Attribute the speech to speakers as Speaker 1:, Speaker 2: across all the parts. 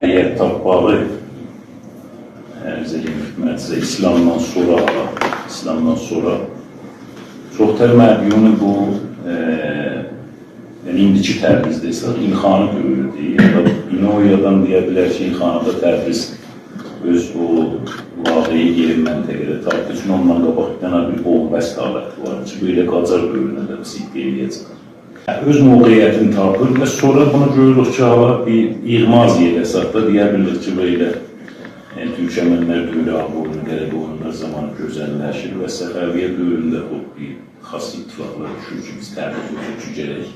Speaker 1: Eğer tapbağı hükümetse İslamdan sonra çok təmədyonu bu yani indiki Təbrizdə isə İlxanı döyürdü. İnoyadan deyə bilər ki, İlxanıda Təbriz öz o vaqeyi yerin məntəqədə tapdı. Çünki ondan qabaq bir dənə bir bombast haləti var. Böyle Qacar dövrünə də sidq eləyəcək. Öz mövqeyyətini tapır və sonra bunu görürük ki, bir İğmaz yerə satda deyə bilir ki, böyle Türkmenler dövlü Ağboğlu, Qərebağlılar zamanı gözəlləşir və Səfəviyyə dövründə bir xas ittifaqlar düşür ki, biz Təbriz gərək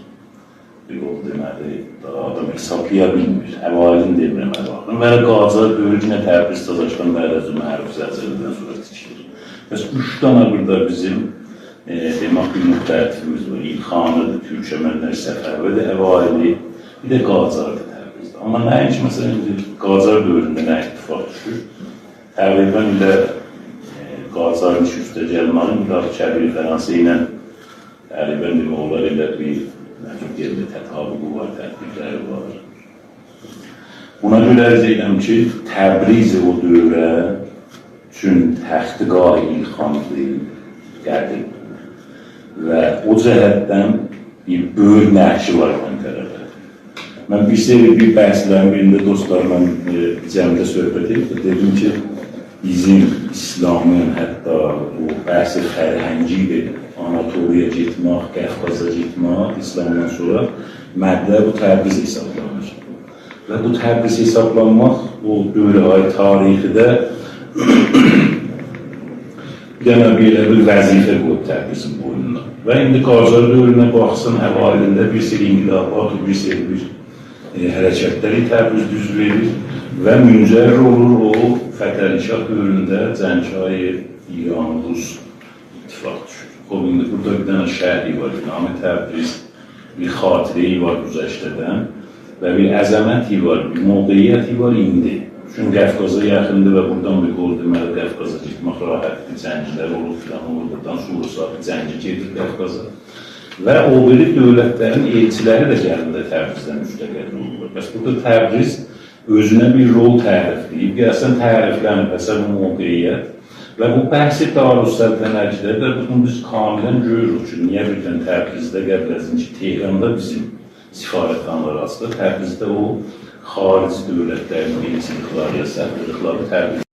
Speaker 1: bir yol deməli, daha adam hesablaya bilmir, əvalin demirəm əvalin və Qacar dövrü yine Təbriz Tazaşdan Bərəzü Məruf Zəlzələdən sonra tikilir. Bəs 3 dana burada bizim demək bir müxtəlifimiz var. İlxanıdır, Türkmenler, Səfəviyyə, əvalini, bir də Qacardır. Amma nəinki, məsələn, Qacar dövründə nə ittifaq düşür? Təqribən ilə Qacarın iş üstə gəlməli, müdafiə Kəbir Fəransə ilə təqribən demək olar ilə bir yerdə tətabüqü var, tədbirləri var. Buna görə ərz edirəm ki, Təbriz o dövrə üçün təxtiqah İlxandır, qədim və o cəhətdən bir böyük nəqşi var məntəqədə. Ben bir bəhslərin birində dostlarla cəmdə söhbət etdim. Dedim ki, bizim İslamın hətta bu bəhsi fərhəngidir, Anatoliya getmək, Qafqaza getmək, İslamdan sonra məddə bu Təbriz hesablanır. Və bu Təbriz hesablanmaq o dövrə aid tarixidə bir vəzifə qoyub Təbrizin boynuna. Və indi Qacar dövrünə baxsın, əvalində bir seri inqilabat, bir seri hərəkətləri Təbriz düz verir və müncər olur o Fətəli-Şah dövründə Cəncayir, İran, Rus ittifaq düşür. İndi burada bir dənə şəhri var, namı Təbriz, bir xatirəyi var güzəştədən və bir əzəməti var, bir mövqeyyəti var indi. Çünki Qafqaza yaxındır və buradan bir qol deməli Qafqaza getmək rahatdır, cəngilər olur filan olur, buradan Şursa cəngi gedir Qafqaza. Və o biri dövlətlərin elçiləri də gəlində Təbrizdən müstəqil olurlar. Bəs burada Təbriz özünə bir rol tərifləyib, gəlsən təriflənib, əsəb mövqeyyət və bu bəhsi Darüssəltənəkdə də bunu biz kamilən görürük ki, niyə birdən Təbrizdə qəbləzin ki, Tehranda bizim sifarətxanalar asılır, Təbrizdə o xarici dövlətlərin elçilikləri, səfirlikləri Təbriz